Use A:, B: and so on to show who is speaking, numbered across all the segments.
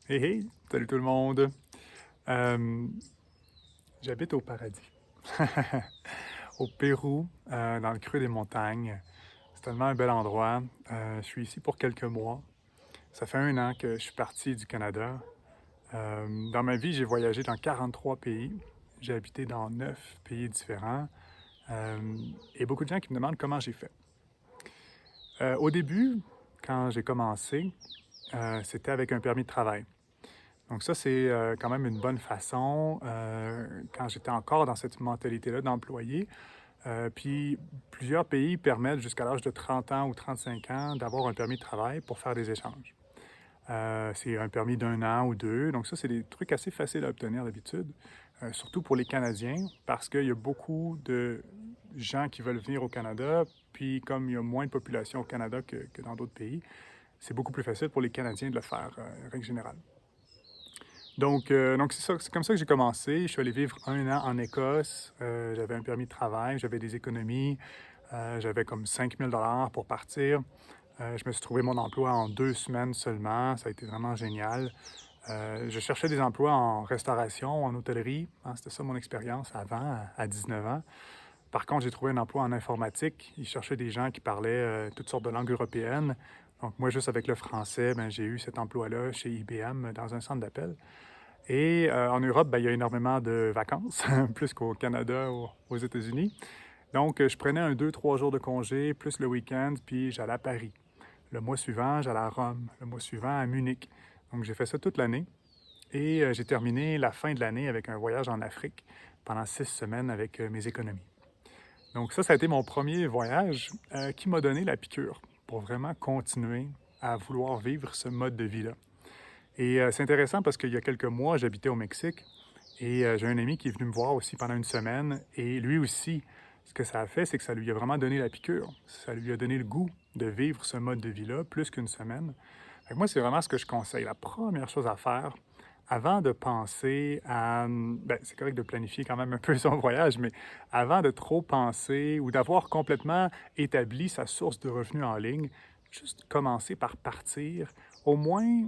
A: Hey, hey! Salut tout le monde! Euh, J'habite au paradis, au Pérou, dans le creux des montagnes. C'est tellement un bel endroit. Je suis ici pour quelques mois. Ça fait 1 an que je suis parti du Canada. Dans ma vie, j'ai voyagé dans 43 pays. J'ai habité dans 9 pays différents. Et beaucoup de gens qui me demandent comment j'ai fait. Au début, quand j'ai commencé, c'était avec un permis de travail. Donc ça, c'est quand même une bonne façon quand j'étais encore dans cette mentalité-là d'employé. Puis plusieurs pays permettent jusqu'à l'âge de 30 ans ou 35 ans d'avoir un permis de travail pour faire des échanges. C'est un permis d'1 an ou 2. Donc ça, c'est des trucs assez faciles à obtenir d'habitude, surtout pour les Canadiens, parce qu'il y a beaucoup de gens qui veulent venir au Canada. Puis comme il y a moins de population au Canada que dans d'autres pays, c'est beaucoup plus facile pour les Canadiens de le faire, règle générale. Donc c'est ça, c'est comme ça que j'ai commencé. Je suis allé vivre 1 an en Écosse. J'avais un permis de travail, j'avais des économies. J'avais comme 5 000 $ pour partir. Je me suis trouvé mon emploi en 2 semaines seulement. Ça a été vraiment génial. Je cherchais des emplois en restauration, en hôtellerie, hein. C'était ça mon expérience avant, à 19 ans. Par contre, j'ai trouvé un emploi en informatique. Ils cherchaient des gens qui parlaient toutes sortes de langues européennes. Donc moi, juste avec le français, ben, j'ai eu cet emploi-là chez IBM dans un centre d'appel. Et en Europe, ben, il y a énormément de vacances, plus qu'au Canada ou aux États-Unis. Donc, je prenais un 2, 3 jours de congé, plus le week-end, puis j'allais à Paris. Le mois suivant, j'allais à Rome. Le mois suivant, à Munich. Donc, j'ai fait ça toute l'année. Et j'ai terminé la fin de l'année avec un voyage en Afrique pendant 6 semaines avec mes économies. Donc ça a été mon premier voyage qui m'a donné la piqûre pour vraiment continuer à vouloir vivre ce mode de vie-là. Et c'est intéressant parce qu'il y a quelques mois, j'habitais au Mexique et j'ai un ami qui est venu me voir aussi pendant 1 semaine. Et lui aussi, ce que ça a fait, c'est que ça lui a vraiment donné la piqûre. Ça lui a donné le goût de vivre ce mode de vie-là plus qu'1 semaine. Fait que moi, c'est vraiment ce que je conseille. La première chose à faire, avant de penser à... Ben, c'est correct de planifier quand même un peu son voyage, mais avant de trop penser ou d'avoir complètement établi sa source de revenus en ligne, juste commencer par partir au moins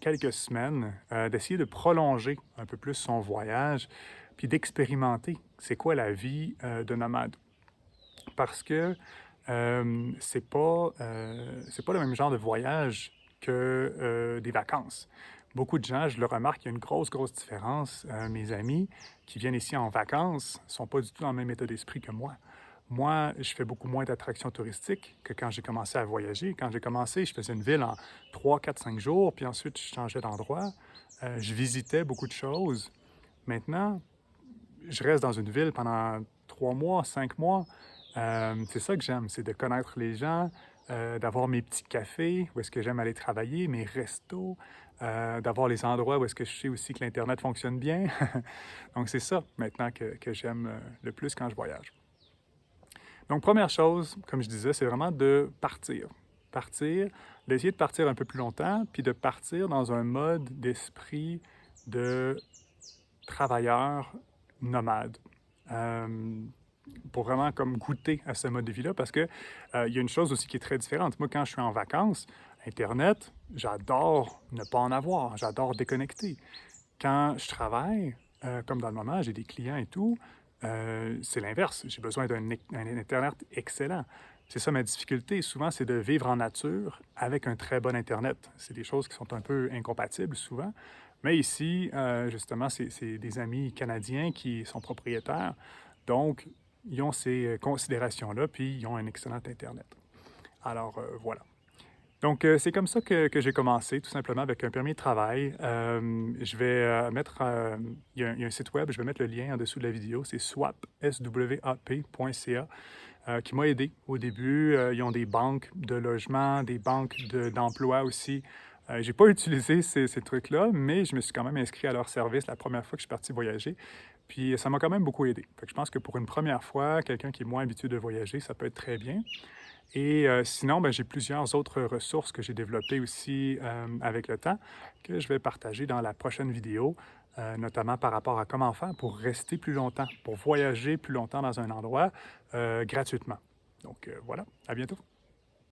A: quelques semaines, d'essayer de prolonger un peu plus son voyage, puis d'expérimenter c'est quoi la vie de nomade. Parce que c'est pas le même genre de voyage que des vacances. Beaucoup de gens, je le remarque, il y a une grosse différence. Mes amis qui viennent ici en vacances ne sont pas du tout dans le même état d'esprit que moi. Moi, je fais beaucoup moins d'attractions touristiques que quand j'ai commencé à voyager. Quand j'ai commencé, je faisais une ville en 3, 4, 5 jours, puis ensuite, je changeais d'endroit. Je visitais beaucoup de choses. Maintenant, je reste dans une ville pendant 3 mois, 5 mois. C'est ça que j'aime, c'est de connaître les gens, d'avoir mes petits cafés où est-ce que j'aime aller travailler, mes restos, d'avoir les endroits où est-ce que je sais aussi que l'Internet fonctionne bien. Donc, c'est ça maintenant que j'aime le plus quand je voyage. Donc, première chose, comme je disais, c'est vraiment de partir. Partir, d'essayer de partir un peu plus longtemps, puis de partir dans un mode d'esprit de travailleur nomade. Euh, pour vraiment comme goûter à ce mode de vie-là, parce que il y a une chose aussi qui est très différente. Moi, quand je suis en vacances, Internet, j'adore ne pas en avoir, j'adore déconnecter. Quand je travaille, comme dans le moment, j'ai des clients et tout, c'est l'inverse. J'ai besoin d'un Internet excellent. C'est ça ma difficulté. Souvent, c'est de vivre en nature avec un très bon Internet. C'est des choses qui sont un peu incompatibles souvent. Mais ici, justement, c'est des amis canadiens qui sont propriétaires. Donc, ils ont ces considérations-là, puis ils ont un excellent Internet. Alors, voilà. Donc, c'est comme ça que j'ai commencé, tout simplement avec un permis de travail. Je vais mettre, il y a un site web, je vais mettre le lien en dessous de la vidéo, c'est swap.ca, qui m'a aidé au début. Ils ont des banques de logement, des banques d'emploi aussi. J'ai pas utilisé ces trucs-là, mais je me suis quand même inscrit à leur service la première fois que je suis parti voyager. Puis ça m'a quand même beaucoup aidé. Fait que je pense que pour une première fois, quelqu'un qui est moins habitué de voyager, ça peut être très bien. Et sinon, ben, j'ai plusieurs autres ressources que j'ai développées aussi avec le temps, que je vais partager dans la prochaine vidéo, notamment par rapport à comment faire pour rester plus longtemps, pour voyager plus longtemps dans un endroit gratuitement. Donc voilà, à bientôt.